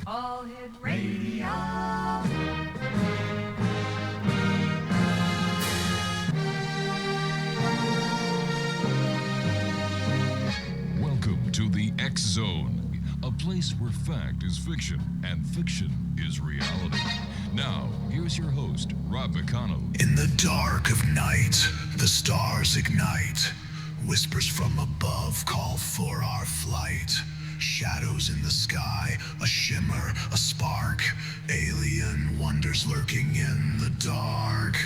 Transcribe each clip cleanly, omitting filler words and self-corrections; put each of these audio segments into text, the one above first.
All Hit Radio. Welcome to the X Zone, a place where fact is fiction and fiction is reality. Now, here's your host, Rob McConnell. In the dark of night, the stars ignite. Whispers from above call for our flight. Shadows in the sky, a shimmer, a spark. Alien wonders lurking in the dark.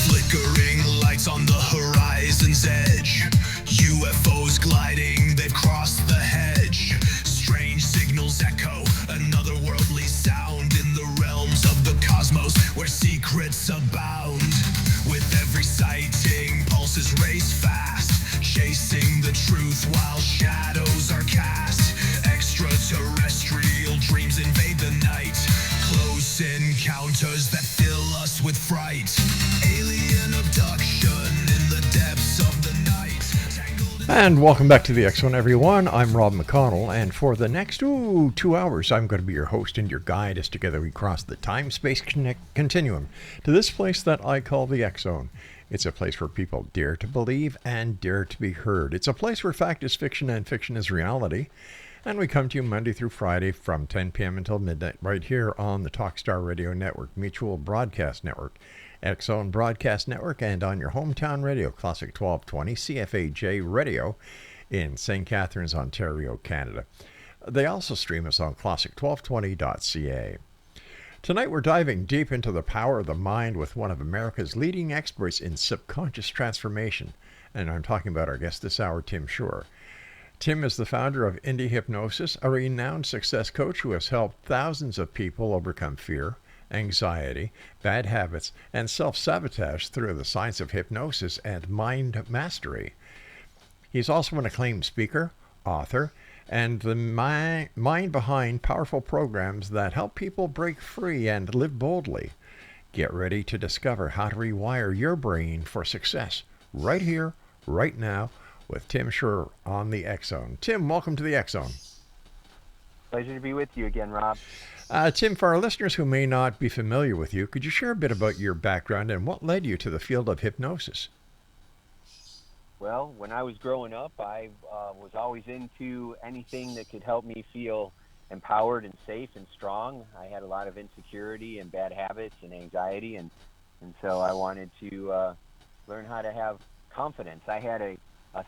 Flickering lights on the horizon's edge. UFOs gliding, they've crossed the hedge. Strange signals echo, another worldly sound in the realms of the cosmos where secrets abound. With every sighting, pulses race fast, chasing the truth while shadows are cast. Extraterrestrial dreams invade the night, close encounters that fill us with fright. Alien abduction in the depths of the night. And welcome back to the X Zone, everyone. I'm Rob McConnell, and for the next 2 hours, I'm going to be your host and your guide as together we cross the time-space continuum to this place that I call the X Zone. It's a place where people dare to believe and dare to be heard. It's a place where fact is fiction and fiction is reality. And we come to you Monday through Friday from 10 p.m. until midnight right here on the Talkstar Radio Network, Mutual Broadcast Network, X Zone Broadcast Network, and on your hometown radio, Classic 1220 CFAJ Radio in St. Catharines, Ontario, Canada. They also stream us on classic1220.ca. Tonight we're diving deep into the power of the mind with one of America's leading experts in subconscious transformation. And I'm talking about our guest this hour, Tim Shurr. Tim is the founder of Indy Hypnosis, a renowned success coach who has helped thousands of people overcome fear, anxiety, bad habits, and self-sabotage through the science of hypnosis and mind mastery. He's also an acclaimed speaker, author, and the mind behind powerful programs that help people break free and live boldly. Get ready to discover how to rewire your brain for success right here, right now, with Tim Shurr on the X Zone. Tim, welcome to the X Zone. Pleasure to be with you again, Rob. Tim, for our listeners who may not be familiar with you, could you share a bit about your background and what led you to the field of hypnosis? Well, when I was growing up, I was always into anything that could help me feel empowered and safe and strong. I had a lot of insecurity and bad habits and anxiety, and so I wanted to learn how to have confidence. I had a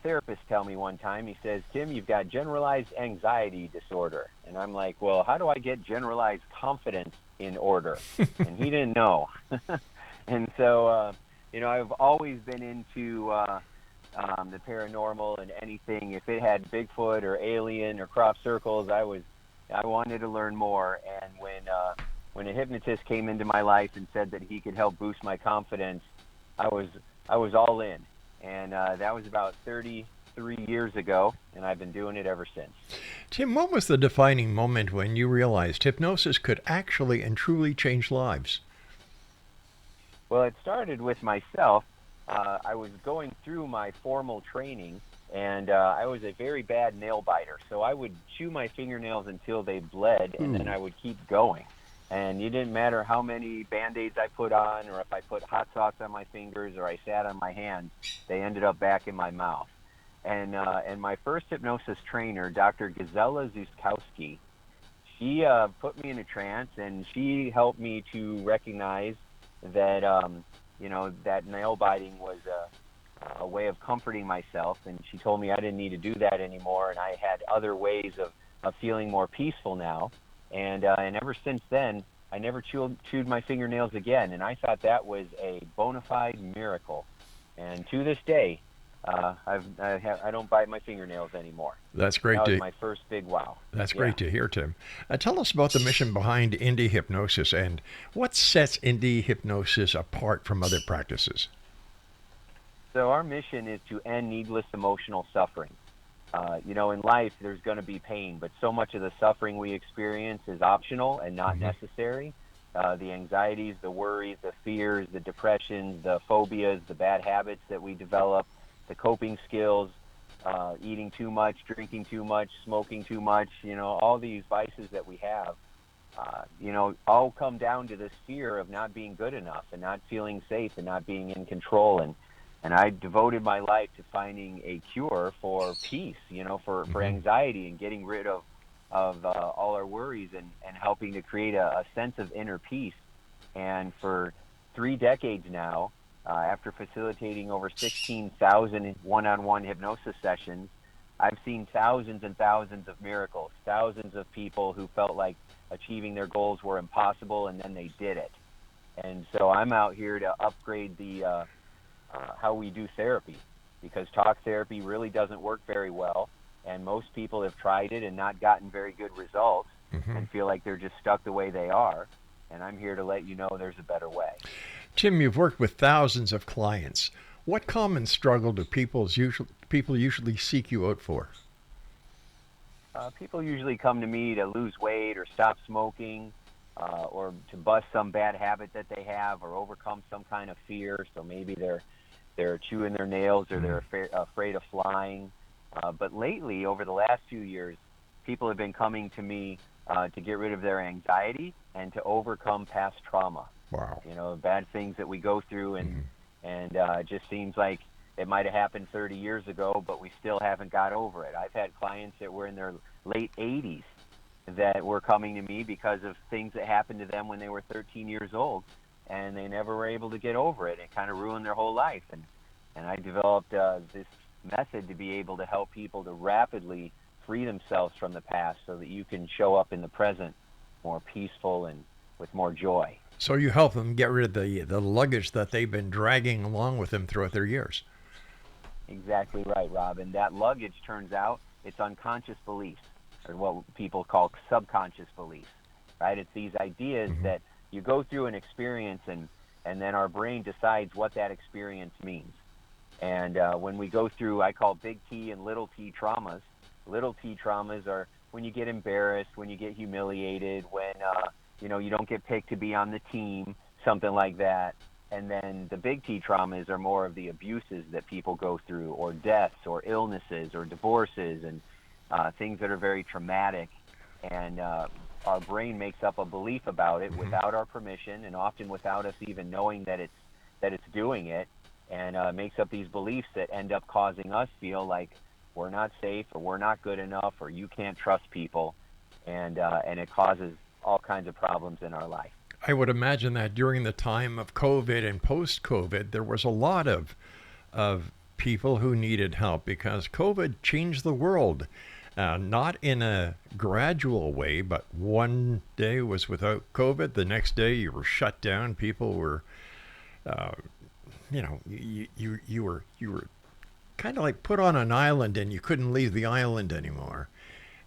therapist tell me one time, he says, Tim, you've got generalized anxiety disorder. And I'm like, well, how do I get generalized confidence in order? And he didn't know. And so, I've always been into the paranormal and anything. If it had Bigfoot or alien or crop circles, I wanted to learn more. And when a hypnotist came into my life and said that he could help boost my confidence, I was all in. And that was about 33 years ago, and I've been doing it ever since. Tim, what was the defining moment when you realized hypnosis could actually and truly change lives? Well, it started with myself. I was going through my formal training, and I was a very bad nail biter. So I would chew my fingernails until they bled, and then I would keep going. And it didn't matter how many Band-Aids I put on, or if I put hot sauce on my fingers, or I sat on my hands, they ended up back in my mouth. And my first hypnosis trainer, Dr. Gazella Zuskowski, she put me in a trance, and she helped me to recognize that, that nail biting was a way of comforting myself. And she told me I didn't need to do that anymore, and I had other ways of feeling more peaceful now. And ever since then, I never chewed my fingernails again. And I thought that was a bona fide miracle. And to this day, I don't bite my fingernails anymore. That's great. That was my first big wow. That's great to hear, Tim. Tell us about the mission behind Indy Hypnosis and what sets Indy Hypnosis apart from other practices. So our mission is to end needless emotional suffering. In life, there's going to be pain, but so much of the suffering we experience is optional and not necessary. the anxieties, the worries, the fears, the depressions, the phobias, the bad habits that we develop, the coping skills, eating too much, drinking too much, smoking too much, all these vices that we have, all come down to this fear of not being good enough and not feeling safe and not being in control. And I devoted my life to finding a cure for peace, for anxiety and getting rid of all our worries and helping to create a sense of inner peace. And for 3 decades now, after facilitating over 16,000 one-on-one hypnosis sessions, I've seen thousands and thousands of miracles, thousands of people who felt like achieving their goals were impossible, and then they did it. And so I'm out here to upgrade the how we do therapy, because talk therapy really doesn't work very well, and most people have tried it and not gotten very good results and feel like they're just stuck the way they are. And I'm here to let you know there's a better way. Jim, you've worked with thousands of clients. What common struggle do people usually seek you out for? People usually come to me to lose weight or stop smoking, or to bust some bad habit that they have, or overcome some kind of fear. So maybe they're chewing their nails, or they're afraid of flying. But lately, over the last few years, people have been coming to me to get rid of their anxiety and to overcome past trauma. Wow. Bad things that we go through, and it just seems like it might have happened 30 years ago, but we still haven't got over it. I've had clients that were in their late 80s that were coming to me because of things that happened to them when they were 13 years old, and they never were able to get over it. It kind of ruined their whole life. And I developed this method to be able to help people to rapidly free themselves from the past so that you can show up in the present more peaceful and with more joy. So you help them get rid of the luggage that they've been dragging along with them throughout their years. Exactly right, Rob. And that luggage, turns out, it's unconscious beliefs, or what people call subconscious beliefs, right? It's these ideas that you go through an experience, and then our brain decides what that experience means. And when we go through, I call big T and little t traumas. Little t traumas are when you get embarrassed, when you get humiliated, when you don't get picked to be on the team, something like that. And then the big T traumas are more of the abuses that people go through, or deaths, or illnesses, or divorces, and things that are very traumatic. And our brain makes up a belief about it without our permission, and often without us even knowing that it's doing it, and makes up these beliefs that end up causing us feel like we're not safe, or we're not good enough, or you can't trust people, and it causes all kinds of problems in our life. I would imagine that during the time of COVID and post-COVID, there was a lot of people who needed help, because COVID changed the world. Not in a gradual way, but one day was without COVID, the next day you were shut down. People were, you were kind of like put on an island, and you couldn't leave the island anymore.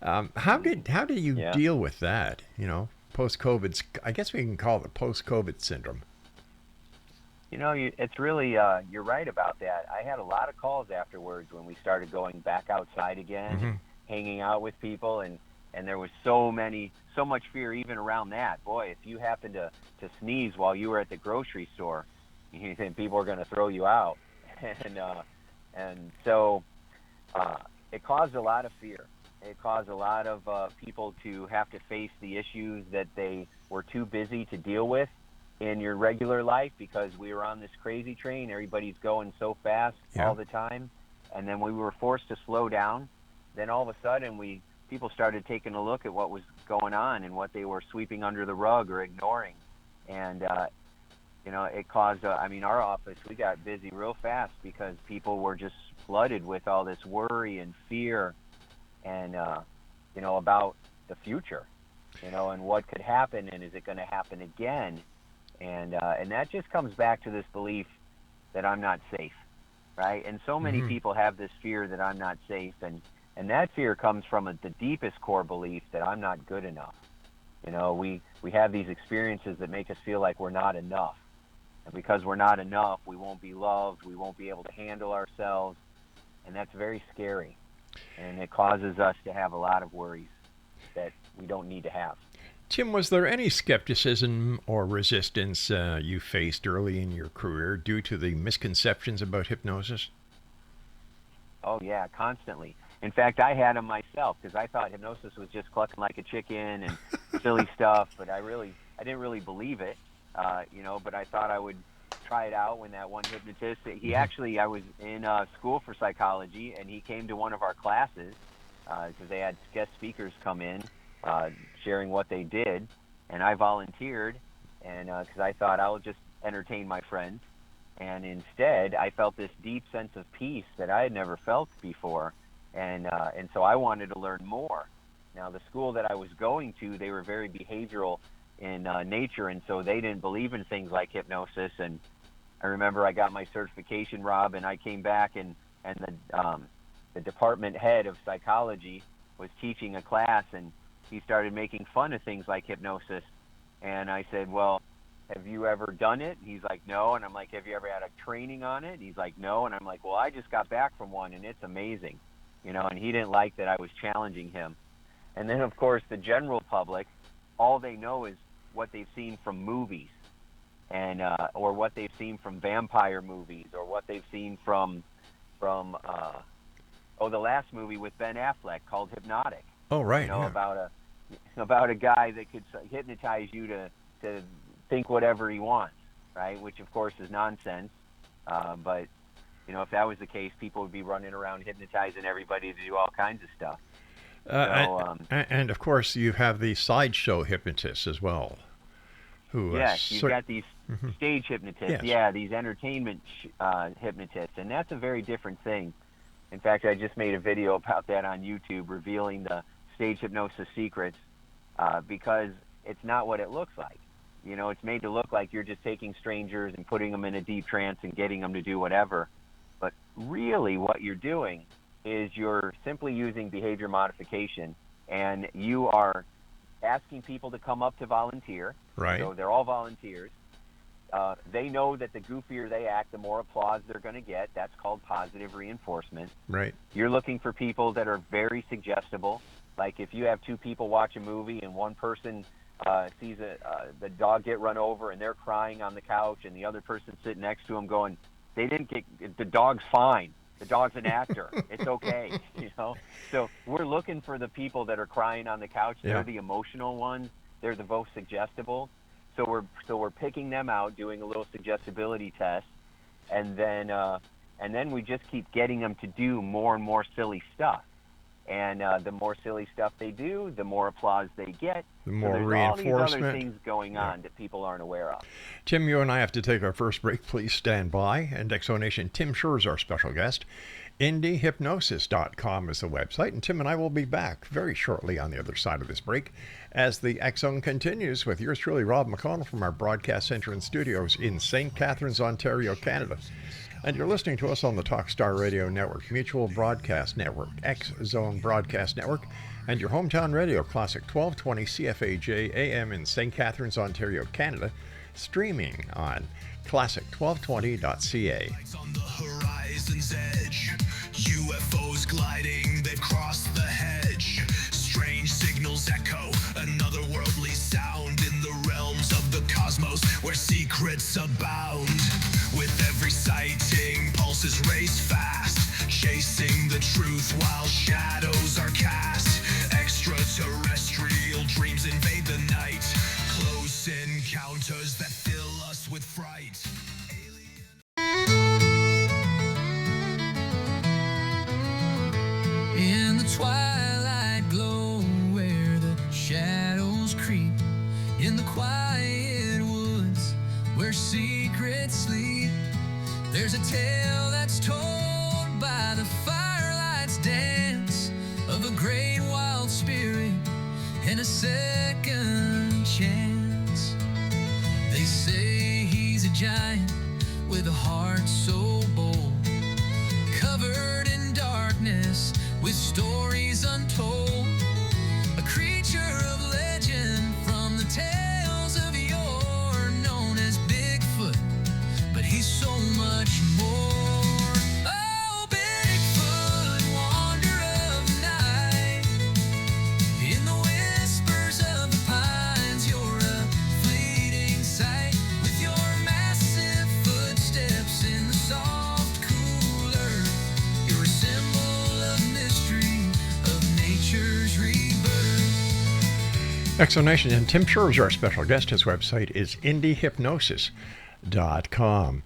How did you deal with that? Post-COVID, I guess we can call it the post-COVID syndrome. It's really, you're right about that. I had a lot of calls afterwards when we started going back outside again, hanging out with people, and there was so much fear even around that. Boy, if you happened to sneeze while you were at the grocery store, you think people are going to throw you out. And so it caused a lot of fear. It caused a lot of people to have to face the issues that they were too busy to deal with in your regular life, because we were on this crazy train. Everybody's going so fast all the time. And then we were forced to slow down. Then all of a sudden, people started taking a look at what was going on and what they were sweeping under the rug or ignoring. And, it caused, our office, we got busy real fast because people were just flooded with all this worry and fear, and about the future, and what could happen, and is it going to happen again, and that just comes back to this belief that I'm not safe, right? And so many people have this fear that I'm not safe, and that fear comes from the deepest core belief that I'm not good enough. We have these experiences that make us feel like we're not enough, and because we're not enough, we won't be loved, we won't be able to handle ourselves, and that's very scary. And it causes us to have a lot of worries that we don't need to have. Tim, was there any skepticism or resistance you faced early in your career due to the misconceptions about hypnosis? Oh yeah, constantly. In fact, I had them myself because I thought hypnosis was just clucking like a chicken and silly stuff, but I didn't really believe it, but I thought I would try it out when that one hypnotist, I was in school for psychology, and he came to one of our classes because they had guest speakers come in sharing what they did, and I volunteered, and because I thought I'll just entertain my friends, and instead I felt this deep sense of peace that I had never felt before, and so I wanted to learn more. Now, the school that I was going to, they were very behavioral in nature, and so they didn't believe in things like hypnosis. And I remember I got my certification, Rob, and I came back, and the department head of psychology was teaching a class, and he started making fun of things like hypnosis. And I said, well, have you ever done it? He's like, no. And I'm like, have you ever had a training on it? He's like, no. And I'm like, well, I just got back from one, and it's amazing. And he didn't like that I was challenging him. And then, of course, the general public, all they know is what they've seen from movies, and or what they've seen from vampire movies, or what they've seen from the last movie with Ben Affleck called Hypnotic. Oh, right. About a guy that could hypnotize you to think whatever he wants, right? Which, of course, is nonsense. But if that was the case, people would be running around hypnotizing everybody to do all kinds of stuff. And of course, you have the sideshow hypnotists as well. Yes, you've got these stage hypnotists. Yes. Yeah, these entertainment hypnotists, and that's a very different thing. In fact, I just made a video about that on YouTube, revealing the stage hypnosis secrets, because it's not what it looks like. It's made to look like you're just taking strangers and putting them in a deep trance and getting them to do whatever. But really what you're doing is you're simply using behavior modification, and you are asking people to come up to volunteer. Right. So they're all volunteers. They know that the goofier they act, the more applause they're going to get. That's called positive reinforcement. Right. You're looking for people that are very suggestible. Like if you have two people watch a movie and one person sees the dog get run over and they're crying on the couch, and the other person sitting next to them going, the dog's fine. The dog's an actor. It's okay, So we're looking for the people that are crying on the couch. Yeah. They're the emotional ones. They're the most suggestible. So we're picking them out, doing a little suggestibility test, and then we just keep getting them to do more and more silly stuff. And the more silly stuff they do, the more applause they get. The more there's reinforcement. all these other things going on that people aren't aware of. Tim, you and I have to take our first break. Please stand by. And Exonation, Tim Shurr is our special guest. IndyHypnosis.com is the website. And Tim and I will be back very shortly on the other side of this break as the X Zone continues with yours truly, Rob McConnell, from our broadcast center and studios in St. Catharines, Ontario, Canada. And you're listening to us on the Talkstar Radio Network, Mutual Broadcast Network, X Zone Broadcast Network, and your hometown radio, Classic 1220 CFAJ AM in St. Catharines, Ontario, Canada, streaming on classic1220.ca. Lights on the horizon's edge, UFOs gliding, they've crossed the hedge. Strange signals echo, another worldly sound in the realms of the cosmos where secrets abound. With every sighting, pulses race fast, chasing the truth while shadows are cast. Extraterrestrial dreams invade the night, close encounters that fill us with fright. In the twilight glow where the shadows creep, in the quiet woods where secrets sleep, there's a tale that's told by the firelight's dance of a great wild spirit and a second chance. They say he's a giant with a heart so bold, covered in darkness with stories untold, a creature of legend from the tales of yore, known as Bigfoot, but he's so much more. Oh, Bigfoot, wanderer of the night, in the whispers of the pine. Exonation, and Tim Shurr is our special guest. His website is indyhypnosis.com.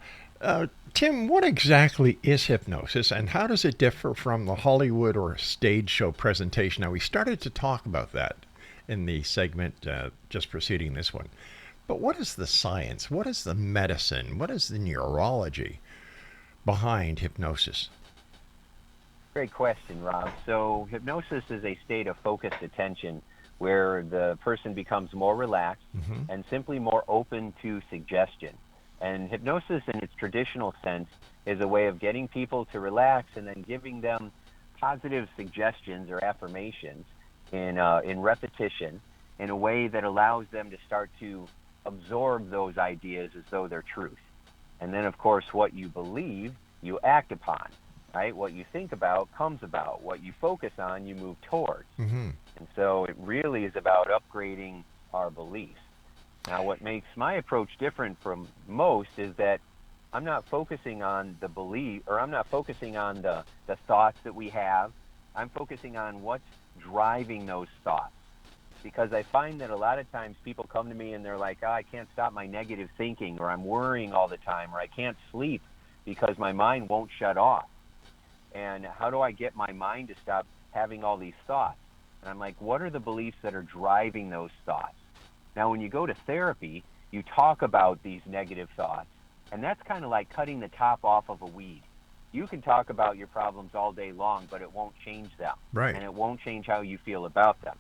Tim, what exactly is hypnosis, and how does it differ from the Hollywood or stage show presentation? Now, we started to talk about that in the segment just preceding this one. But what is the science? What is the medicine? What is the neurology behind hypnosis? Great question, Rob. So hypnosis is a state of focused attention where the person becomes more relaxed and simply more open to suggestion. And hypnosis in its traditional sense is a way of getting people to relax and then giving them positive suggestions or affirmations in repetition in a way that allows them to start to absorb those ideas as though they're truth. And then, of course, what you believe, you act upon, right? What you think about comes about. What you focus on, you move towards. And so it really is about upgrading our beliefs. Now, what makes my approach different from most is that I'm not focusing on the belief, or I'm not focusing on the thoughts that we have. I'm focusing on what's driving those thoughts. Because I find that a lot of times people come to me and they're like, I can't stop my negative thinking, or I'm worrying all the time, or I can't sleep because my mind won't shut off. And how do I get my mind to stop having all these thoughts? And I'm like, what are the beliefs that are driving those thoughts? Now, when you go to therapy, you talk about these negative thoughts, and that's kind of like cutting the top off of a weed. You can talk about your problems all day long, but it won't change them. Right. And it won't change how you feel about them.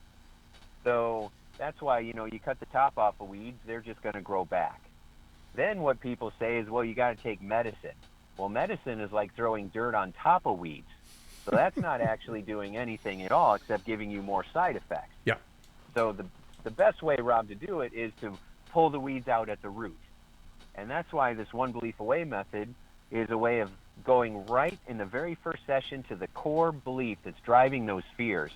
So that's why, you cut the top off of weeds, they're just going to grow back. Then what people say is, well, you got to take medicine. Well, medicine is like throwing dirt on top of weeds. So that's not actually doing anything at all except giving you more side effects. Yeah. So the best way, Rob, to do it is to pull the weeds out at the root. And that's why this one belief away method is a way of going right in the very first session to the core belief that's driving those fears,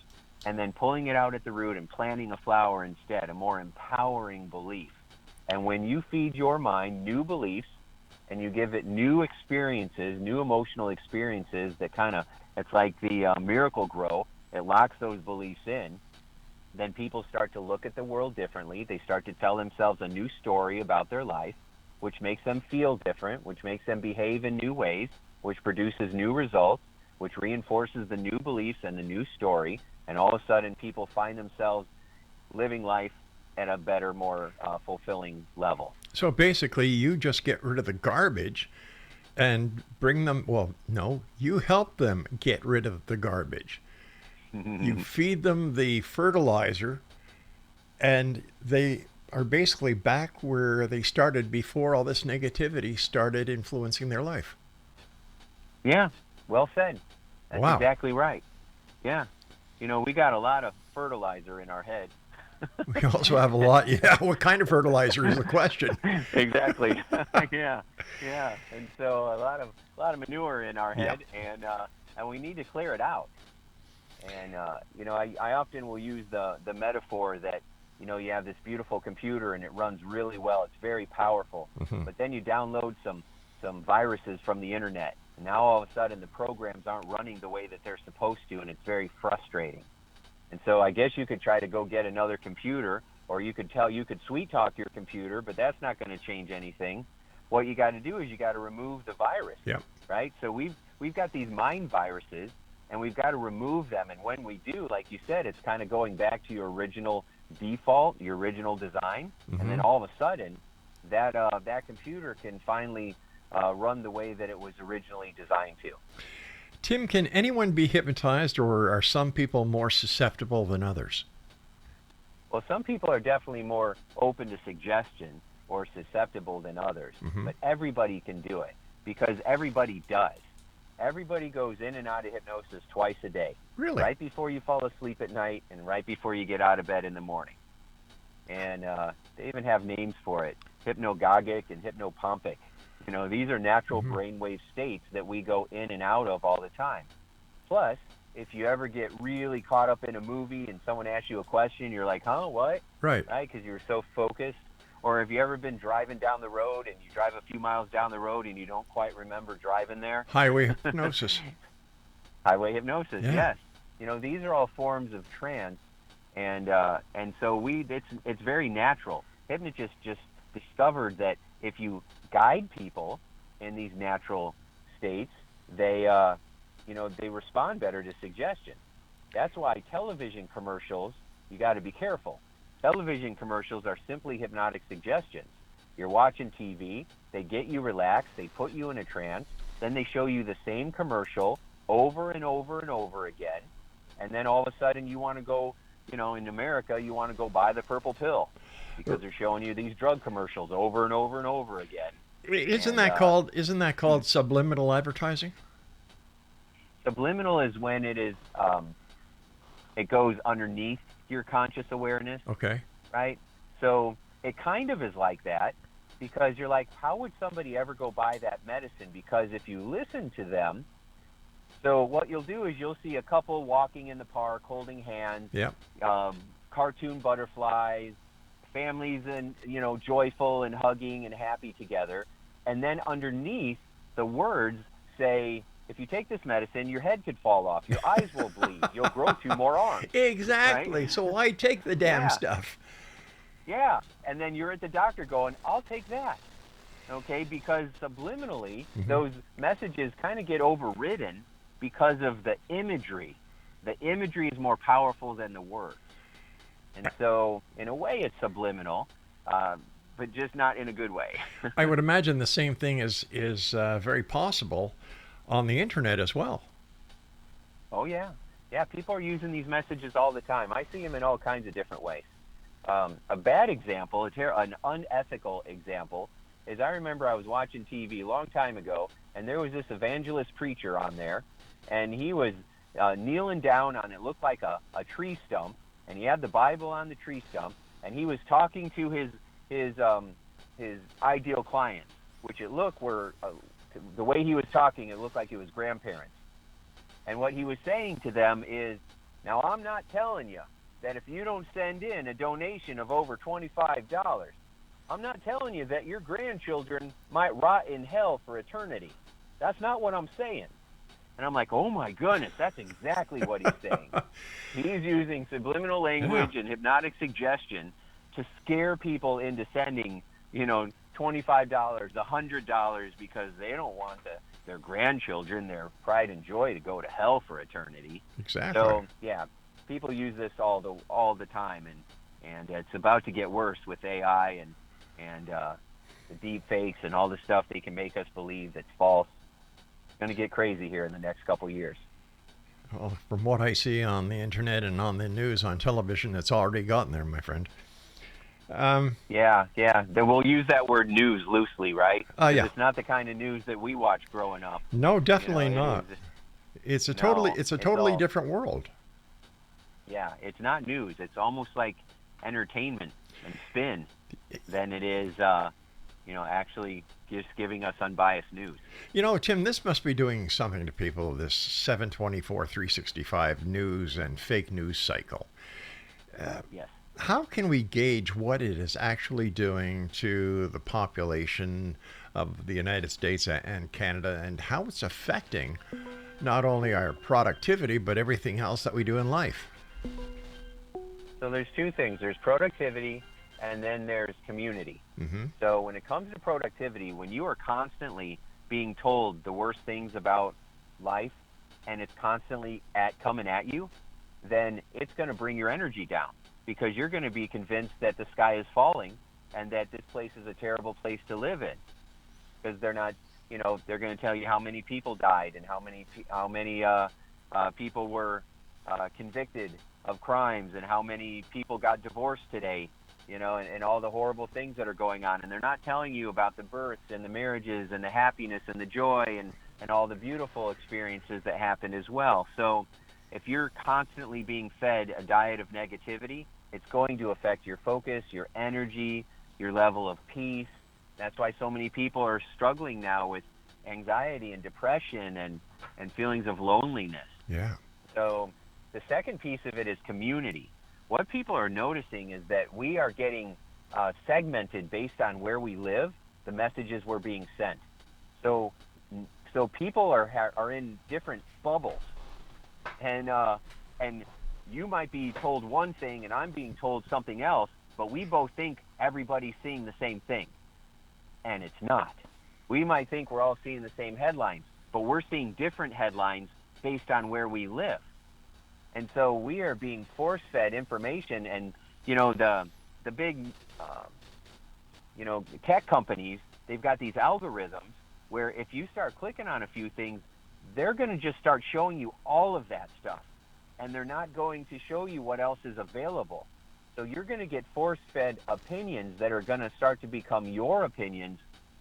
and then pulling it out at the root and planting a flower instead, a more empowering belief. And when you feed your mind new beliefs and you give it new experiences, new emotional experiences that it's like the miracle grow, it locks those beliefs in, then people start to look at the world differently. They start to tell themselves a new story about their life, which makes them feel different, which makes them behave in new ways, which produces new results, which reinforces the new beliefs and the new story. And all of a sudden, people find themselves living life at a better, more fulfilling level. So basically, you just get rid of the garbage and bring them, you help them get rid of the garbage. You feed them the fertilizer, and they are basically back where they started before all this negativity started influencing their life. Yeah, well said. That's Wow. Exactly right. Yeah. We got a lot of fertilizer in our head. We also have a lot. Yeah, what kind of fertilizer is the question? Exactly. Yeah. And so a lot of manure in our head, and we need to clear it out. And I often will use the metaphor that you have this beautiful computer and it runs really well. It's very powerful. But then you download some viruses from the internet, and now all of a sudden the programs aren't running the way that they're supposed to, and it's very frustrating. And so I guess you could try to go get another computer, or you could sweet talk your computer, but that's not going to change anything. What you got to do is you got to remove the virus. Yep. Right? So we've got these mind viruses, and we've got to remove them. And when we do, like you said, it's kind of going back to your original default, your original design, and then all of a sudden that computer can finally run the way that it was originally designed to. Tim, can anyone be hypnotized, or are some people more susceptible than others? Well, some people are definitely more open to suggestion or susceptible than others, but everybody can do it because everybody does. Everybody goes in and out of hypnosis twice a day. Really? Right before you fall asleep at night and right before you get out of bed in the morning. And they even have names for it, hypnagogic and hypnopompic. These are natural brainwave states that we go in and out of all the time. Plus, if you ever get really caught up in a movie and someone asks you a question, you're like, huh, what? Right. Right, because you're so focused. Or have you ever been driving down the road and you drive a few miles down the road and you don't quite remember driving there? Highway hypnosis. Highway hypnosis, Yeah. yes. These are all forms of trance, and so it's very natural. Hypnotists just discovered that if you guide people in these natural states, they respond better to suggestion. That's why television commercials, you got to be careful. Television commercials are simply hypnotic suggestions. You're watching TV, they get you relaxed, they put you in a trance, then they show you the same commercial over and over and over again, and then all of a sudden you want to go, in America, you want to go buy the purple pill because they're showing you these drug commercials over and over and over again. Isn't that called subliminal advertising? Subliminal is when it goes underneath your conscious awareness. Okay. Right? So it kind of is like that, because you're like, how would somebody ever go buy that medicine? Because if you listen to them, so what you'll do is you'll see a couple walking in the park holding hands, Yep. Cartoon butterflies, families and joyful and hugging and happy together, and then underneath the words say, if you take this medicine, your head could fall off, your eyes will bleed, you'll grow 2 more arms. Exactly. Right? So why take the damn stuff? Yeah, and then you're at the doctor going, I'll take that. Okay, because subliminally, those messages kind of get overridden because of the imagery. The imagery is more powerful than the words. And so, in a way, it's subliminal, but just not in a good way. I would imagine the same thing is very possible on the internet as well. Oh, yeah. Yeah, people are using these messages all the time. I see them in all kinds of different ways. A bad example, an unethical example, is I remember I was watching TV a long time ago, and there was this evangelist preacher on there, and he was kneeling down on it looked like a tree stump, and he had the Bible on the tree stump, and he was talking to his ideal clients, which it looked were the way he was talking, it looked like it was grandparents. And what he was saying to them is, now I'm not telling you that if you don't send in a donation of over $25, I'm not telling you that your grandchildren might rot in hell for eternity. That's not what I'm saying. And I'm like, oh my goodness, that's exactly what he's saying. He's using subliminal language and hypnotic suggestion to scare people into sending, $25, $100, because they don't want their grandchildren, their pride and joy, to go to hell for eternity. Exactly. So, yeah, people use this all the time, and it's about to get worse with AI and the deep fakes and all the stuff they can make us believe that's false. It's going to get crazy here in the next couple years. Well, from what I see on the internet and on the news on television, it's already gotten there, my friend. Yeah. We'll use that word news loosely, right? Yeah. It's not the kind of news that we watched growing up. No, definitely not. It's a totally different world. Yeah, it's not news. It's almost like entertainment and spin than it is, actually just giving us unbiased news. Tim, this must be doing something to people, this 724, 365 news and fake news cycle. Yes. How can we gauge what it is actually doing to the population of the United States and Canada, and how it's affecting not only our productivity, but everything else that we do in life? So there's 2 things. There's productivity, and then there's community. So when it comes to productivity, when you are constantly being told the worst things about life, and it's constantly coming at you, then it's going to bring your energy down, because you're going to be convinced that the sky is falling and that this place is a terrible place to live in, because they're not, they're going to tell you how many people died and how many people were convicted of crimes and how many people got divorced today, and all the horrible things that are going on. And they're not telling you about the births and the marriages and the happiness and the joy and all the beautiful experiences that happened as well. So if you're constantly being fed a diet of negativity, it's going to affect your focus, your energy, your level of peace. That's why so many people are struggling now with anxiety and depression and feelings of loneliness. Yeah. So the second piece of it is community. What people are noticing is that we are getting segmented based on where we live, the messages we're being sent. So people are in different bubbles, and you might be told one thing and I'm being told something else, but we both think everybody's seeing the same thing, and it's not. We might think we're all seeing the same headlines, but we're seeing different headlines based on where we live. And so we are being force-fed information, and, the big, tech companies, they've got these algorithms where if you start clicking on a few things, they're going to just start showing you all of that stuff, and they're not going to show you what else is available. So you're going to get force-fed opinions that are going to start to become your opinions,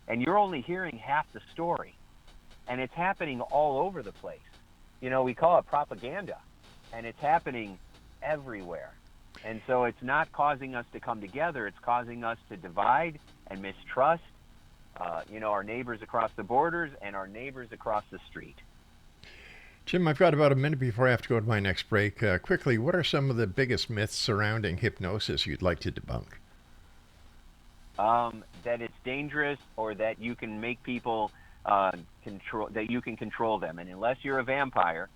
and you're only hearing half the story. And it's happening all over the place. We call it propaganda, and it's happening everywhere. And so it's not causing us to come together. It's causing us to divide and mistrust, our neighbors across the borders and our neighbors across the street. Jim, I've got about a minute before I have to go to my next break. Quickly, what are some of the biggest myths surrounding hypnosis you'd like to debunk? That it's dangerous, or that you can make people control them. And unless you're a vampire,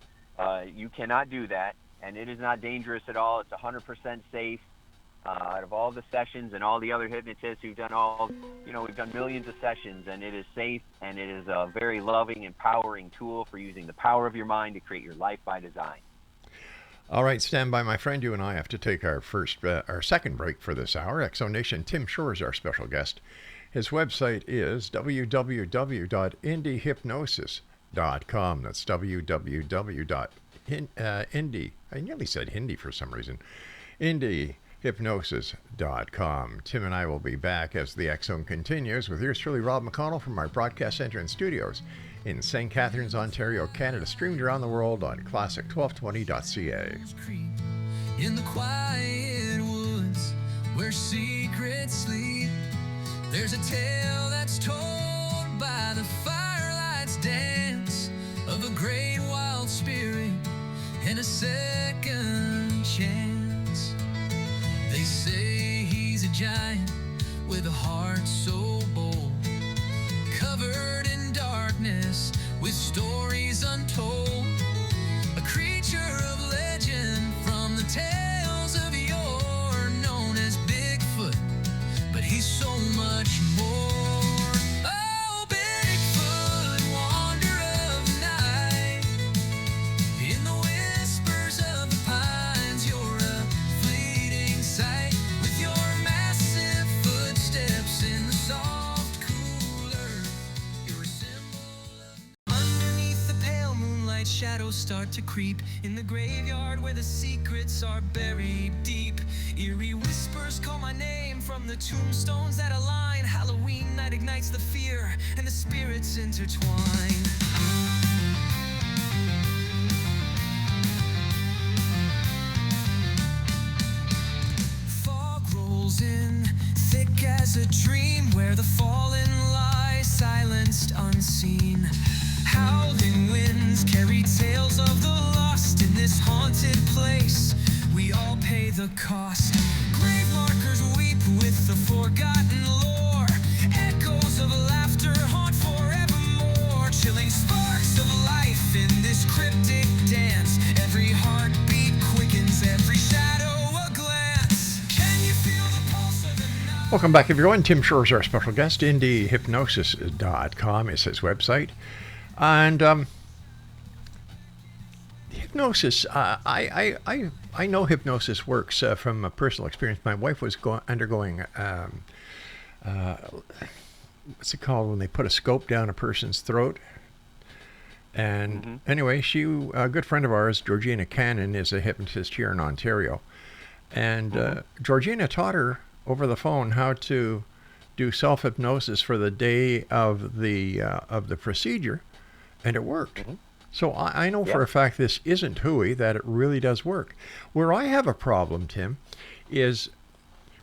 you cannot do that. And it is not dangerous at all. It's 100% safe. Out of all the sessions and all the other hypnotists who've done we've done millions of sessions, and it is safe, and it is a very loving, empowering tool for using the power of your mind to create your life by design. All right, stand by, my friend. You and I have to take our second break for this hour. Exonation, Tim Shurr is our special guest. His website is www.indyhypnosis.com. That's www.indy. I nearly said Hindi for some reason. Indyhypnosis.com. Tim and I will be back as the X Zone continues with yours truly, Rob McConnell, from our broadcast center and studios in St. Catharines, Ontario, Canada, streamed around the world on classic1220.ca. In the quiet woods where secrets sleep, there's a tale that's told by the firelight's dance of a great wild spirit and a second chance. They say he's a giant with a heart so bold, covered in darkness with stories untold, a creature of legend from the tales of yore, known as Bigfoot, but he's so much more. Oh, Bigfoot, wanderer of the night, in the whispers of the pines, you're a fleeting sight, with your massive footsteps in the soft, cool earth, you're a symbol of... Underneath the pale moonlight, shadows start to creep in the graveyard where the secrets are buried deep. Eerie whispers call my name from the tombstones that align. Halloween night ignites the fear, and the spirits intertwine. Fog rolls in, thick as a dream, where the fallen lie, silenced, unseen. Howling winds carry tales of the lost in this haunted place. We all pay the cost. Grave markers weep with the forgotten lore. Echoes of laughter haunt forevermore. Chilling sparks of life in this cryptic dance. Every heartbeat quickens, every shadow a glance. Can you feel the pulse of the night? Welcome back, everyone. Tim Shurr is our special guest. Indyhypnosis.com is his website. And hypnosis, I know hypnosis works from a personal experience. My wife was undergoing, what's it called when they put a scope down a person's throat? And anyway, a good friend of ours, Georgina Cannon, is a hypnotist here in Ontario. And Georgina taught her over the phone how to do self-hypnosis for the day of the procedure, and it worked. So I know for a fact this isn't hooey, that it really does work. Where I have a problem, Tim, is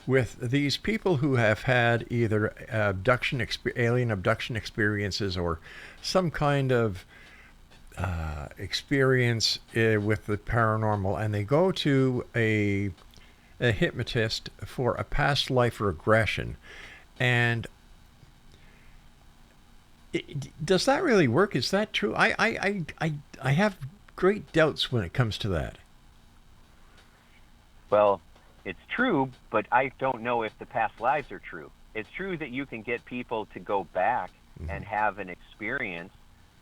with these people who have had either alien abduction experiences or some kind of experience with the paranormal, and they go to a hypnotist for a past life regression. And does that really work? Is that true? I have great doubts when it comes to that. Well, it's true, but I don't know if the past lives are true. It's true that you can get people to go back and have an experience,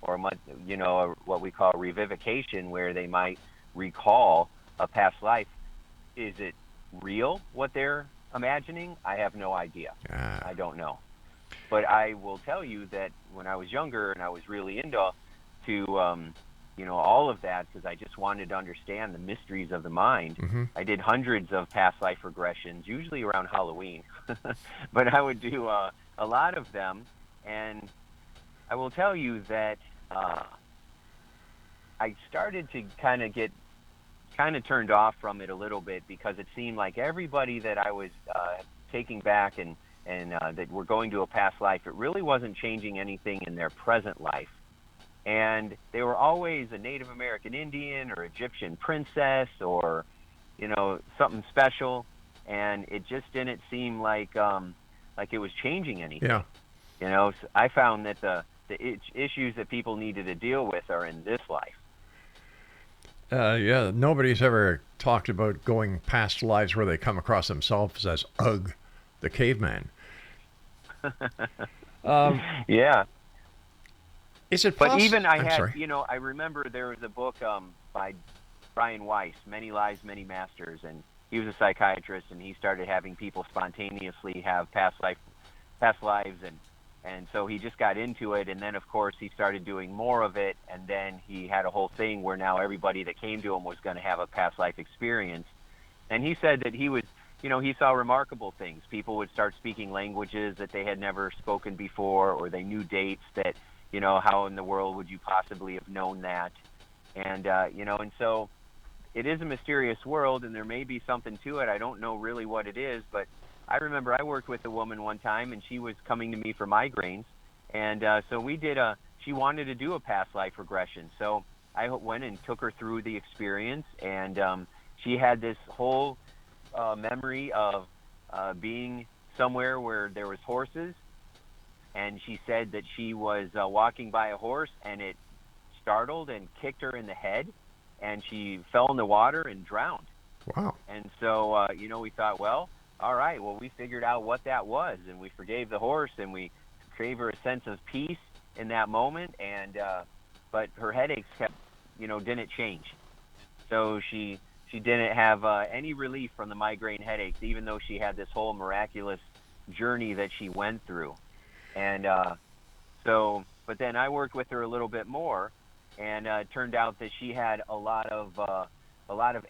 or what we call revivication, where they might recall a past life. Is it real what they're imagining? I have no idea. I don't know. But I will tell you that when I was younger and I was really into all of that, because I just wanted to understand the mysteries of the mind. I did hundreds of past life regressions, usually around Halloween. But I would do a lot of them, and I will tell you that I started to kind of get turned off from it a little bit, because it seemed like everybody that I was taking back and that were going to a past life, it really wasn't changing anything in their present life. And they were always a Native American Indian or Egyptian princess or, something special. And it just didn't seem like it was changing anything. Yeah. So I found that the issues that people needed to deal with are in this life. Yeah, nobody's ever talked about going past lives where they come across themselves as Ugg, the caveman. Yeah. Is it But possible? even I I'm had, sorry. I remember there was a book by Brian Weiss, Many Lives, Many Masters, and he was a psychiatrist, and he started having people spontaneously have past lives, and so he just got into it, and then of course he started doing more of it, and then he had a whole thing where now everybody that came to him was going to have a past life experience. And he said that he was, he saw remarkable things. People would start speaking languages that they had never spoken before, or they knew dates that, how in the world would you possibly have known that? And, and so it is a mysterious world, and there may be something to it. I don't know really what it is, but I remember I worked with a woman one time, and she was coming to me for migraines. And so she wanted to do a past life regression. So I went and took her through the experience, and she had this whole memory of being somewhere where there was horses. And she said that she was walking by a horse, and it startled and kicked her in the head, and she fell in the water and drowned. Wow. And so, we thought, well, all right, well, we figured out what that was, and we forgave the horse, and we gave her a sense of peace in that moment, and but her headaches didn't change. So she didn't have any relief from the migraine headaches, even though she had this whole miraculous journey that she went through. And but then I worked with her a little bit more, and it turned out that she had a lot of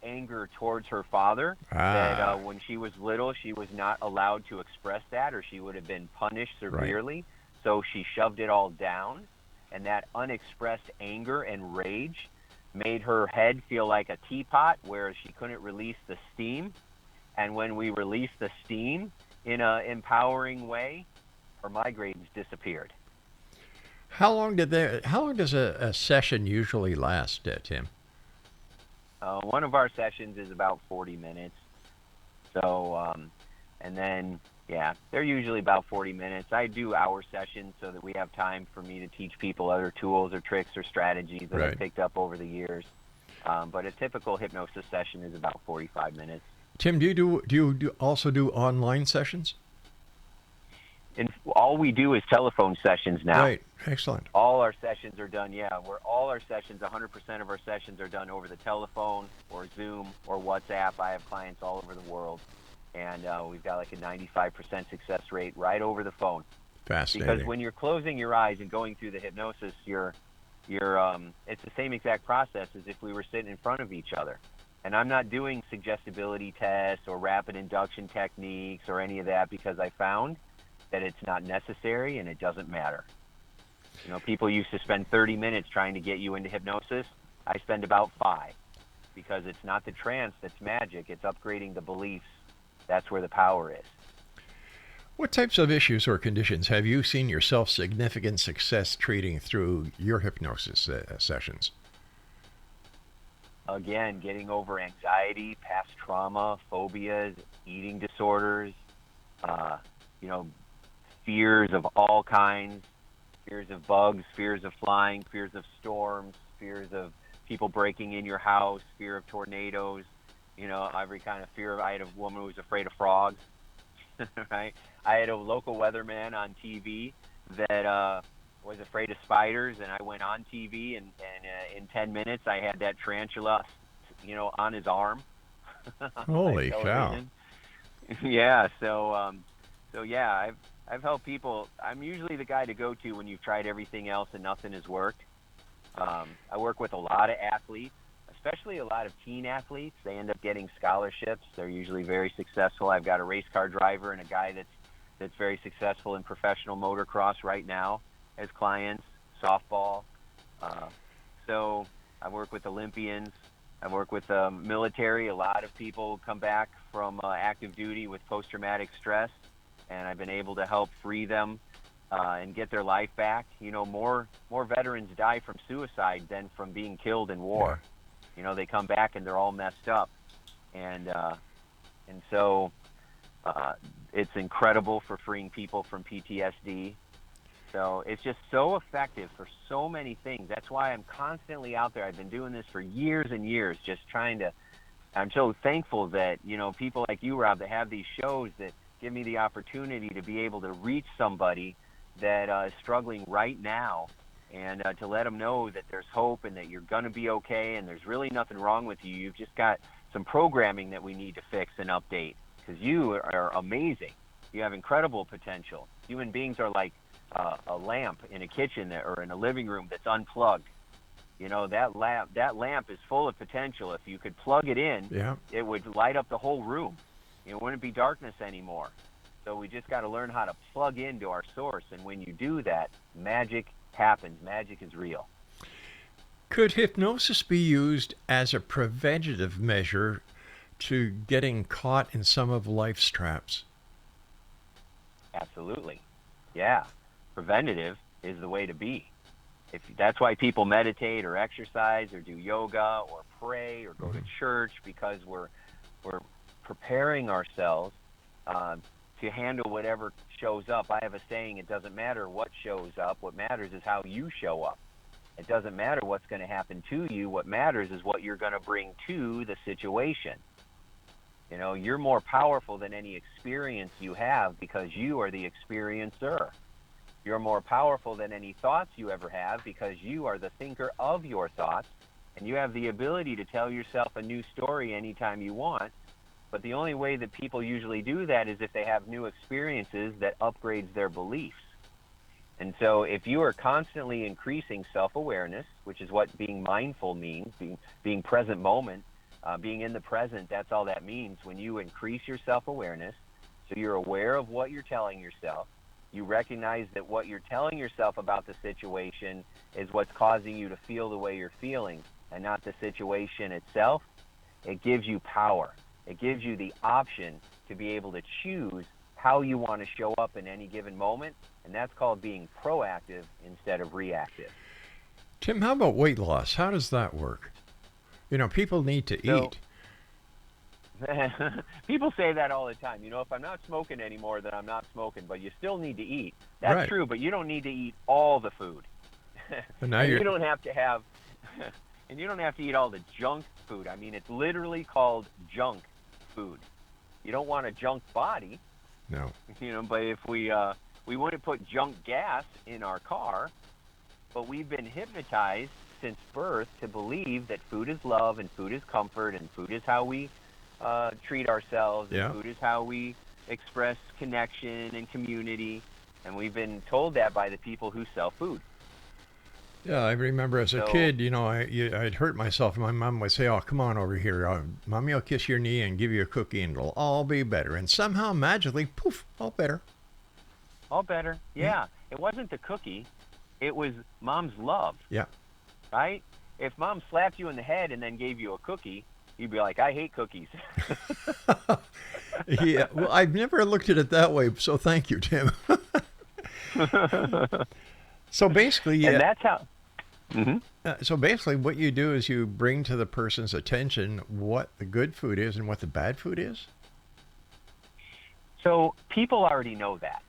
anger towards her father. That when she was little, she was not allowed to express that, or she would have been punished severely. Right. So she shoved it all down, and that unexpressed anger and rage made her head feel like a teapot where she couldn't release the steam. And when we released the steam in an empowering way, her migraines disappeared. How long does a session usually last, Tim? One of our sessions is about 40 minutes. So, and then, they're usually about 40 minutes. I do hour sessions so that we have time for me to teach people other tools or tricks or strategies that I've picked up over the years. But a typical hypnosis session is about 45 minutes. Tim, do you also do online sessions? And all we do is telephone sessions now. Right. Excellent. All our sessions are done, 100% of our sessions are done over the telephone or Zoom or WhatsApp. I have clients all over the world, and we've got like a 95% success rate right over the phone. Fascinating. Because when you're closing your eyes and going through the hypnosis, it's the same exact process as if we were sitting in front of each other. And I'm not doing suggestibility tests or rapid induction techniques or any of that, because I found that it's not necessary and it doesn't matter. People used to spend 30 minutes trying to get you into hypnosis. I spend about 5, because it's not the trance that's magic. It's upgrading the beliefs. That's where the power is. What types of issues or conditions have you seen yourself significant success treating through your hypnosis sessions? Again, getting over anxiety, past trauma, phobias, eating disorders, fears of all kinds, fears of bugs, fears of flying, fears of storms, fears of people breaking in your house, fear of tornadoes, You know, every kind of fear. I had a woman who was afraid of frogs. Right? I had a local weatherman on TV that was afraid of spiders, and I went on TV, and in 10 minutes I had that tarantula, you know, on his arm. On Holy cow. television. Yeah, so yeah, I've helped people. I'm usually the guy to go to when you've tried everything else and nothing has worked. I work with a lot of athletes, especially a lot of teen athletes. They end up getting scholarships. They're usually very successful. I've got a race car driver and a guy that's very successful in professional motocross right now as clients, softball. So I work with Olympians. I work with the military. A lot of people come back from active duty with post-traumatic stress, and I've been able to help free them and get their life back. You know, more veterans die from suicide than from being killed in war. Yeah. You know, they come back and they're all messed up, and so it's incredible for freeing people from PTSD. So it's just so effective for so many things. That's why I'm constantly out there. I've been doing this for years and years, just trying to. I'm so thankful that, you know, people like you, Rob, that have these shows that give me the opportunity to be able to reach somebody that is struggling right now, and to let them know that there's hope and that you're going to be okay and there's really nothing wrong with you. You've just got some programming that we need to fix and update, because you are amazing. You have incredible potential. Human beings are like a lamp in a kitchen or in a living room that's unplugged. You know, that lamp is full of potential. If you could plug it in, Yeah. it would light up the whole room. It wouldn't be darkness anymore. So we just got to learn how to plug into our source. And when you do that, magic happens. Magic is real. Could hypnosis be used as a preventative measure to getting caught in some of life's traps? Absolutely. Yeah. Preventative is the way to be. That's why people meditate or exercise or do yoga or pray or go to church, because we're preparing ourselves to handle whatever shows up. I have a saying: it doesn't matter what shows up. What matters is how you show up. It doesn't matter what's going to happen to you. What matters is what you're going to bring to the situation. You know, you're more powerful than any experience you have because you are the experiencer. You're more powerful than any thoughts you ever have because you are the thinker of your thoughts, and you have the ability to tell yourself a new story anytime you want. But the only way that people usually do that is if they have new experiences that upgrades their beliefs. And so if you are constantly increasing self-awareness, which is what being mindful means, being present moment, being in the present, that's all that means. When you increase your self-awareness, so you're aware of what you're telling yourself, you recognize that what you're telling yourself about the situation is what's causing you to feel the way you're feeling and not the situation itself, it gives you power. It gives you the option to be able to choose how you want to show up in any given moment, and that's called being proactive instead of reactive. Tim, how about weight loss? How does that work? You know, people need to eat. People say that all the time. You know, if I'm not smoking anymore, then I'm not smoking, but you still need to eat. That's Right. true, but you don't need to eat all the food. And now And you're you don't have to have, and you don't have to eat all the junk food. I mean, it's literally called junk food. You don't want a junk body, no. you know, but if we wouldn't put junk gas in our car, but we've been hypnotized since birth to believe that food is love and food is comfort and food is how we treat ourselves, and Yeah. food is how we express connection and community, and we've been told that by the people who sell food. Yeah, I remember as a So- kid, you know, I'd hurt myself, and my mom would say, "Oh, come on over here. Mommy will kiss your knee and give you a cookie, and it'll all be better." And somehow, magically, poof, all better. All better. Yeah. It wasn't the cookie. It was mom's love, Yeah. right? If mom slapped you in the head and then gave you a cookie, you'd be like, I hate cookies. Yeah. Well, I've never looked at it that way, so thank you, Tim. So basically, yeah. And that's how. So basically, what you do is you bring to the person's attention what the good food is and what the bad food is. So people already know that.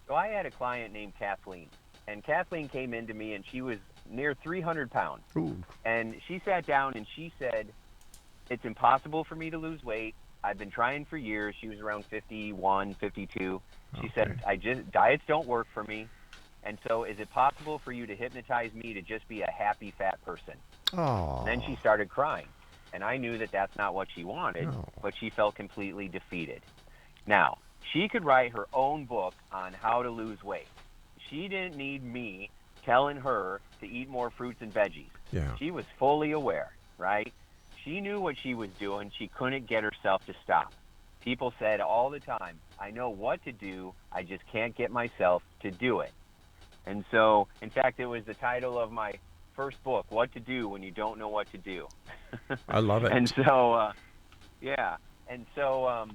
So I had a client named Kathleen, and Kathleen came into me, and she was near 300 pounds. Ooh. And she sat down and she said, it's impossible for me to lose weight. I've been trying for years. She was around 51, 52. She said, diets don't work for me. And so is it possible for you to hypnotize me to just be a happy fat person? Oh. And then she started crying. And I knew that that's not what she wanted, No. but she felt completely defeated. Now, she could write her own book on how to lose weight. She didn't need me telling her to eat more fruits and veggies. Yeah. She was fully aware, right? She knew what she was doing. She couldn't get herself to stop. People said all the time, I know what to do, I just can't get myself to do it. And so, in fact, it was the title of my first book, What to Do When You Don't Know What to Do. I love it. And so, yeah. And so,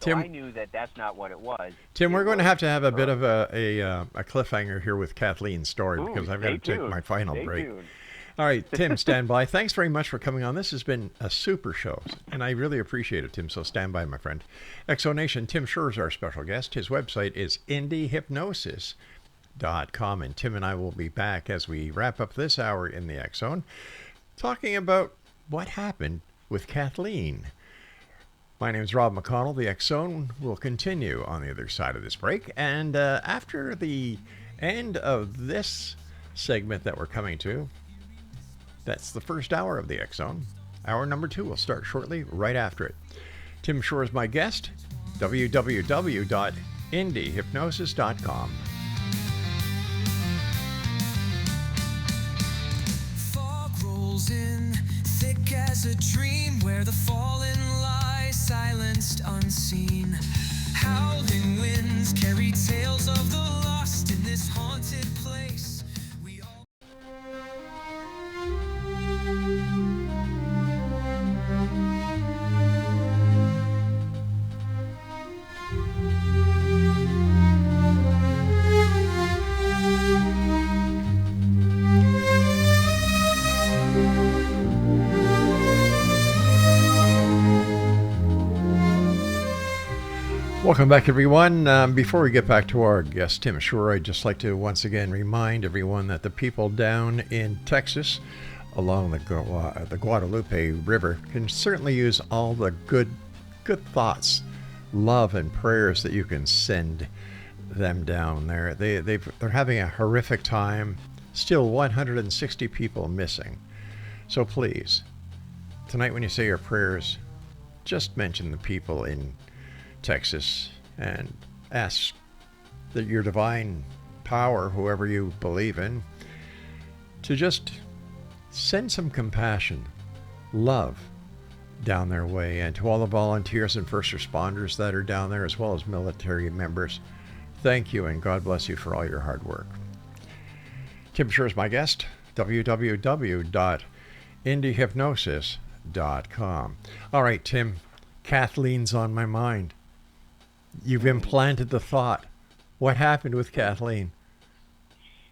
Tim, I knew that that's not what it was. Tim, we're going to have a bit of a cliffhanger here with Kathleen's story because I've got to take my final break. Tuned. All right, Tim, stand by. Thanks very much for coming on. This has been a super show, and I really appreciate it, Tim, so stand by, my friend. Exonation, Tim Shurr is our special guest. His website is indyhypnosis.com, and Tim and I will be back as we wrap up this hour in the X Zone, talking about what happened with Kathleen. My name is Rob McConnell. The X Zone will continue on the other side of this break, and after the end of this segment that we're coming to, that's the first hour of the X Zone. Hour number 2 will start shortly, right after it. Tim Shurr is my guest. www.indyhypnosis.com. Fog rolls in, thick as a dream, where the fallen lie silenced unseen. Howling winds carry tales of the lost in this haunted place. We all Welcome back, everyone. Before we get back to our guest, Tim Shurr, I'd just like to once again remind everyone that the people down in Texas along the Guadalupe River can certainly use all the good thoughts, love, and prayers that you can send them down there. They're having a horrific time. Still 160 people missing. So please, tonight when you say your prayers, just mention the people in Texas and ask that your divine power, whoever you believe in, to just send some compassion, love down their way. And to all the volunteers and first responders that are down there, as well as military members, thank you and God bless you for all your hard work. Tim Shurr is my guest. www.indyhypnosis.com. All right, Tim, Kathleen's on my mind. You've implanted the thought. What happened with Kathleen?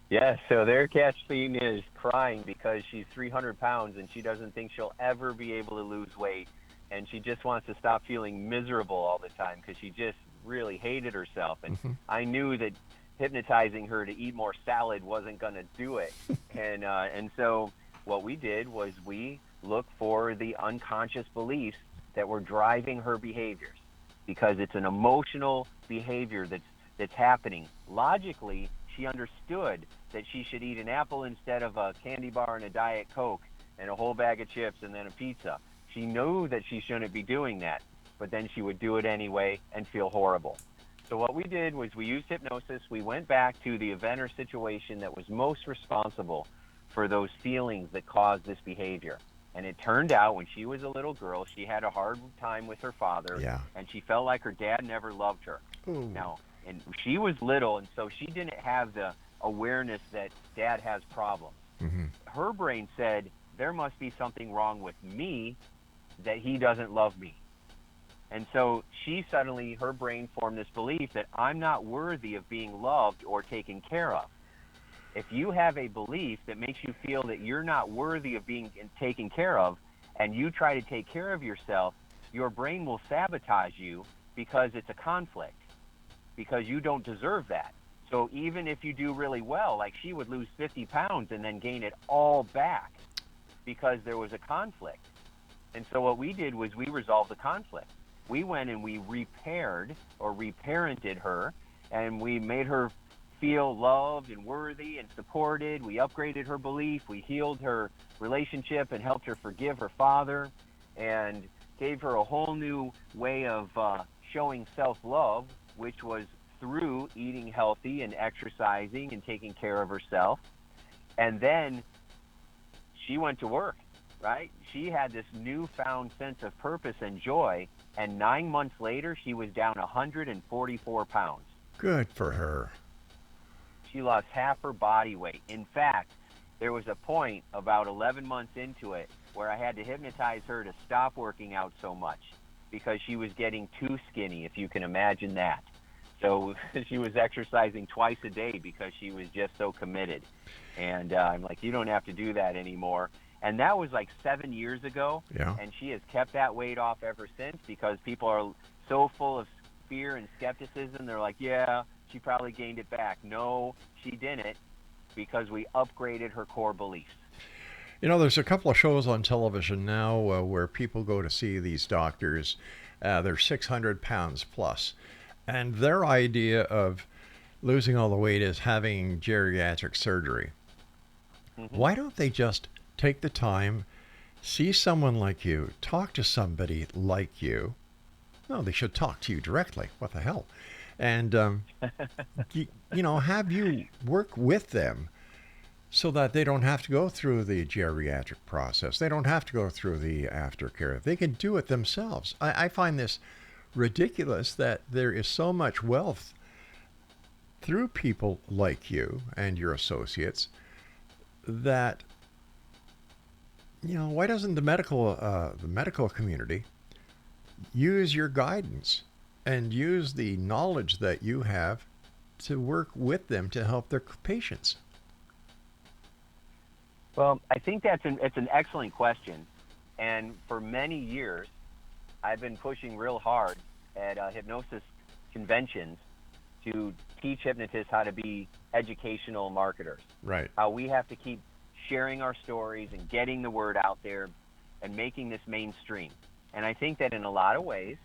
Yeah, so there Kathleen is crying because she's 300 pounds and she doesn't think she'll ever be able to lose weight. And she just wants to stop feeling miserable all the time because she just really hated herself. And I knew that hypnotizing her to eat more salad wasn't going to do it. And so what we did was we looked for the unconscious beliefs that were driving her behaviors, because it's an emotional behavior that's happening. Logically, she understood that she should eat an apple instead of a candy bar and a Diet Coke and a whole bag of chips and then a pizza. She knew that she shouldn't be doing that, but then she would do it anyway and feel horrible. So what we did was we used hypnosis. We went back to the event or situation that was most responsible for those feelings that caused this behavior. And it turned out when she was a little girl, she had a hard time with her father, and she felt like her dad never loved her. Ooh. Now, and she was little, and so she didn't have the awareness that dad has problems. Her brain said, there must be something wrong with me that he doesn't love me. And so she suddenly, her brain formed this belief that I'm not worthy of being loved or taken care of. If you have a belief that makes you feel that you're not worthy of being taken care of, and you try to take care of yourself, your brain will sabotage you because it's a conflict, because you don't deserve that. So even if you do really well, like she would lose 50 pounds and then gain it all back because there was a conflict. And so what we did was we resolved the conflict. We went and we repaired or reparented her, and we made her feel loved and worthy and supported. We upgraded her belief. We healed her relationship and helped her forgive her father, and gave her a whole new way of showing self-love, which was through eating healthy and exercising and taking care of herself. And then she went to work, right? She had this newfound sense of purpose and joy, and 9 months later, she was down 144 pounds. Good for her. She lost half her body weight. In fact, there was a point about 11 months into it where I had to hypnotize her to stop working out so much because she was getting too skinny, if you can imagine that. So she was exercising twice a day because she was just so committed. And I'm like, you don't have to do that anymore. And that was like 7 years ago. Yeah. And she has kept that weight off ever since because people are so full of fear and skepticism. They're like, yeah, she probably gained it back. No, she didn't, because we upgraded her core beliefs. You know, there's a couple of shows on television now where people go to see these doctors. They're 600 pounds plus. And their idea of losing all the weight is having geriatric surgery. Mm-hmm. Why don't they just take the time, see someone like you, talk to somebody like you? No, they should talk to you directly. What the hell? And, have you work with them so that they don't have to go through the geriatric process. They don't have to go through the aftercare. They can do it themselves. I find this ridiculous that there is so much wealth through people like you and your associates that, why doesn't the medical community use your guidance and use the knowledge that you have to work with them to help their patients? Well, I think it's an excellent question. And for many years, I've been pushing real hard at hypnosis conventions to teach hypnotists how to be educational marketers. Right. How we have to keep sharing our stories and getting the word out there and making this mainstream. And I think that in a lot of ways,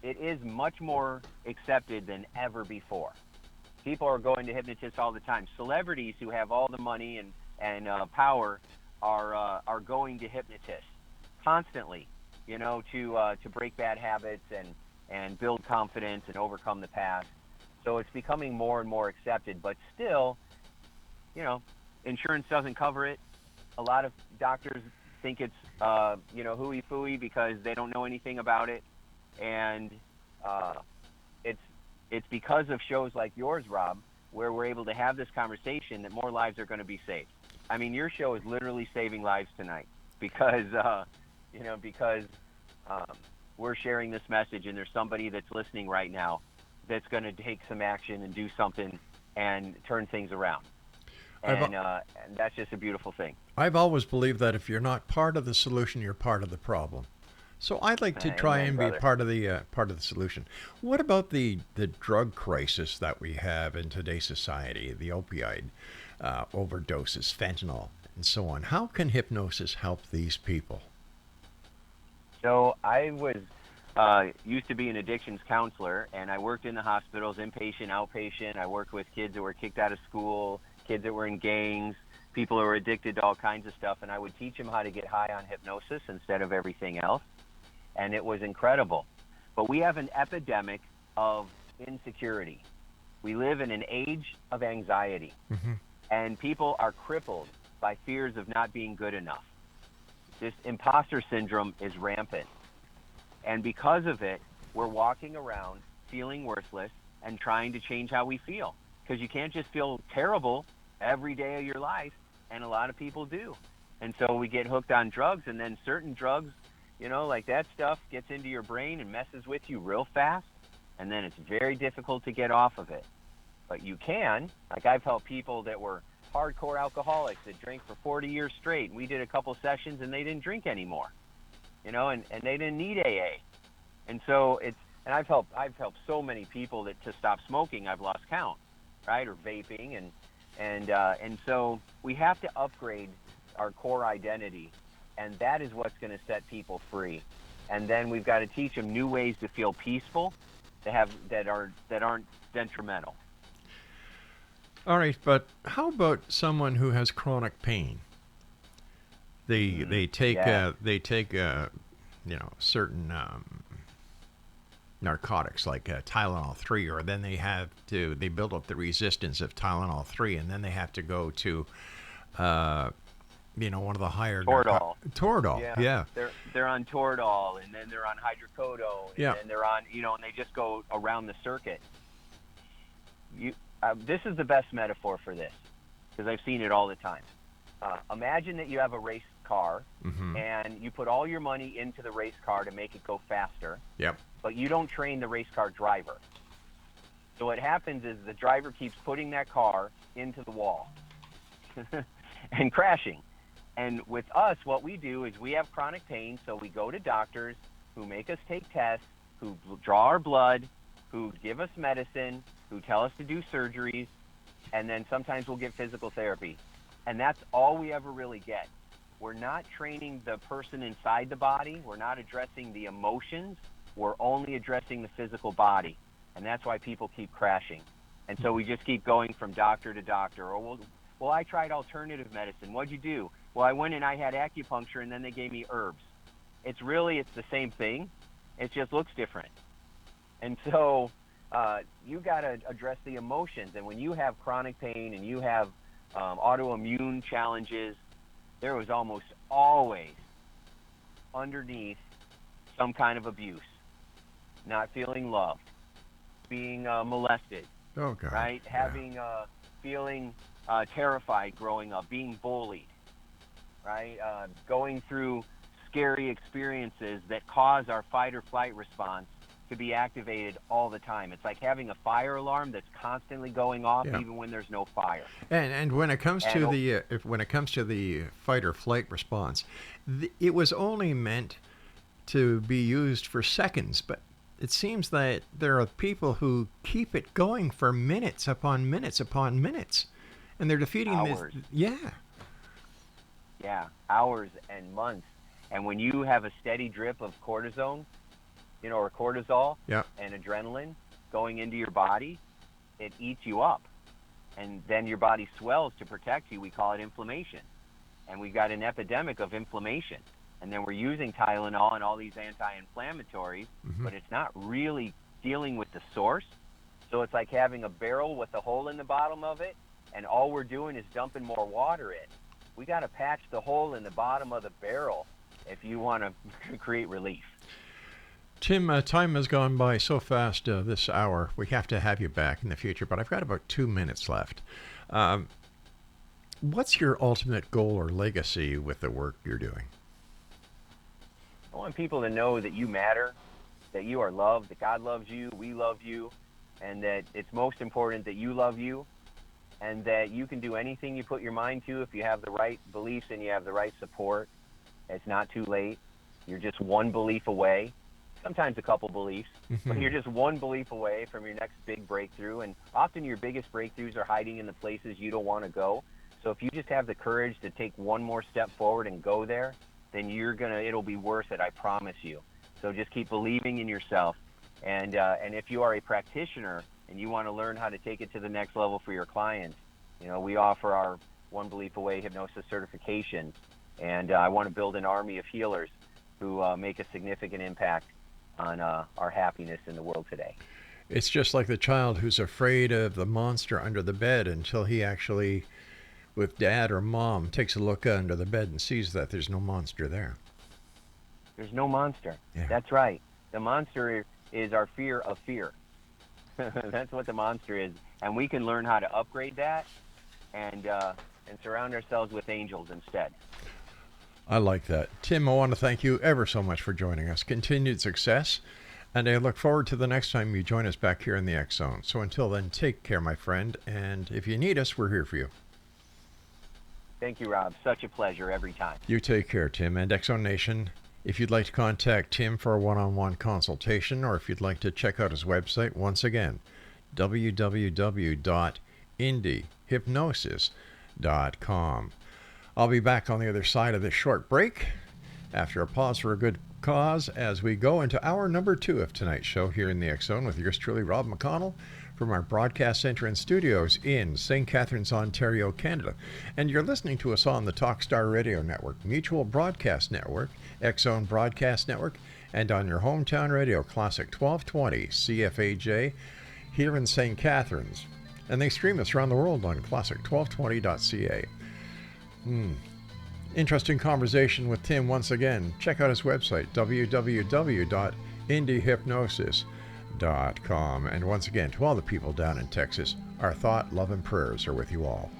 it is much more accepted than ever before. People are going to hypnotists all the time. Celebrities who have all the money and power are going to hypnotists constantly, to break bad habits and build confidence and overcome the past. So it's becoming more and more accepted, but still, insurance doesn't cover it. A lot of doctors think it's, hooey-fooey because they don't know anything about it. And it's because of shows like yours, Rob, where we're able to have this conversation that more lives are going to be saved. I mean, your show is literally saving lives tonight because we're sharing this message, and there's somebody that's listening right now that's going to take some action and do something and turn things around. And that's just a beautiful thing. I've always believed that if you're not part of the solution, you're part of the problem. So I'd like to try and be part of the solution. What about the drug crisis that we have in today's society, the opioid overdoses, fentanyl, and so on? How can hypnosis help these people? So I was used to be an addictions counselor, and I worked in the hospitals, inpatient, outpatient. I worked with kids that were kicked out of school, kids that were in gangs, people who were addicted to all kinds of stuff, and I would teach them how to get high on hypnosis instead of everything else. And it was incredible. But we have an epidemic of insecurity. We live in an age of anxiety. Mm-hmm. And people are crippled by fears of not being good enough. This imposter syndrome is rampant. And because of it, we're walking around feeling worthless and trying to change how we feel. Because you can't just feel terrible every day of your life, and a lot of people do. And so we get hooked on drugs, and then certain drugs, like that stuff gets into your brain and messes with you real fast, and then it's very difficult to get off of it. But you can. Like, I've helped people that were hardcore alcoholics that drank for 40 years straight. We did a couple sessions, and they didn't drink anymore, and they didn't need AA. And so I've helped so many people to stop smoking. I've lost count, right? Or vaping, and so we have to upgrade our core identity And that is what's going to set people free. And then we've got to teach them new ways to feel peaceful, that aren't detrimental. All right, but how about someone who has chronic pain? They take certain narcotics like Tylenol 3, or then they build up the resistance of Tylenol 3, and then they have to go to one of the higher Toradol. Toradol, yeah. They're on Toradol, and then they're on hydrocodone, and then they're on, and they just go around the circuit. This is the best metaphor for this, because I've seen it all the time. Imagine that you have a race car, and you put all your money into the race car to make it go faster. Yep. But you don't train the race car driver. So what happens is the driver keeps putting that car into the wall and crashing. And with us, what we do is we have chronic pain, so we go to doctors who make us take tests, who draw our blood, who give us medicine, who tell us to do surgeries, and then sometimes we'll get physical therapy. And that's all we ever really get. We're not training the person inside the body. We're not addressing the emotions. We're only addressing the physical body. And that's why people keep crashing. And so we just keep going from doctor to doctor. Or, well, I tried alternative medicine. What'd you do? Well, I went and I had acupuncture, and then they gave me herbs. It's the same thing. It just looks different. And so you got to address the emotions. And when you have chronic pain and you have autoimmune challenges, there was almost always underneath some kind of abuse, not feeling loved, being molested, right? Having feeling terrified growing up, being bullied, right? Going through scary experiences that cause our fight or flight response to be activated all the time. It's like having a fire alarm that's constantly going off even when there's no fire. And when it comes to the fight or flight response, it was only meant to be used for seconds, but it seems that there are people who keep it going for minutes upon minutes upon minutes, and they're defeating hours. Hours and months. And when you have a steady drip of cortisone, or cortisol and adrenaline going into your body, it eats you up. And then your body swells to protect you. We call it inflammation. And we've got an epidemic of inflammation. And then we're using Tylenol and all these anti-inflammatories, but it's not really dealing with the source. So it's like having a barrel with a hole in the bottom of it, and all we're doing is dumping more water in. We got to patch the hole in the bottom of the barrel if you want to create relief. Tim, time has gone by so fast this hour. We have to have you back in the future, but I've got about 2 minutes left. What's your ultimate goal or legacy with the work you're doing? I want people to know that you matter, that you are loved, that God loves you, we love you, and that it's most important that you love you, and that you can do anything you put your mind to if you have the right beliefs and you have the right support. It's not too late. You're just one belief away, sometimes a couple beliefs, but you're just one belief away from your next big breakthrough. And often your biggest breakthroughs are hiding in the places you don't want to go. So if you just have the courage to take one more step forward and go there, then it'll be worth it, I promise you. So just keep believing in yourself. And if you are a practitioner and you want to learn how to take it to the next level for your clients, we offer our One Belief Away hypnosis certification. And I want to build an army of healers who make a significant impact on our happiness in the world today. It's just like the child who's afraid of the monster under the bed until he actually, with dad or mom, takes a look under the bed and sees that there's no monster there. There's no monster. Yeah. That's right. The monster is our fear of fear. That's what the monster is. And we can learn how to upgrade that and surround ourselves with angels instead. I like that. Tim, I want to thank you ever so much for joining us. Continued success, and I look forward to the next time you join us back here in the X Zone. So until then, take care, my friend, and if you need us, we're here for you. Thank you, Rob. Such a pleasure every time. You take care, Tim, and X Zone Nation. If you'd like to contact Tim for a one-on-one consultation, or if you'd like to check out his website, once again, www.indyhypnosis.com. I'll be back on the other side of this short break after a pause for a good cause as we go into hour number 2 of tonight's show here in the X Zone with yours truly, Rob McConnell, from our broadcast center and studios in St. Catharines, Ontario, Canada. And you're listening to us on the Talkstar Radio Network, Mutual Broadcast Network, X Zone Broadcast Network, and on your hometown radio, Classic 1220 CFAJ, here in St. Catharines. And they stream us around the world on classic1220.ca. Interesting conversation with Tim once again. Check out his website, www.indyhypnosis.com. And once again, to all the people down in Texas, our thought, love, and prayers are with you all.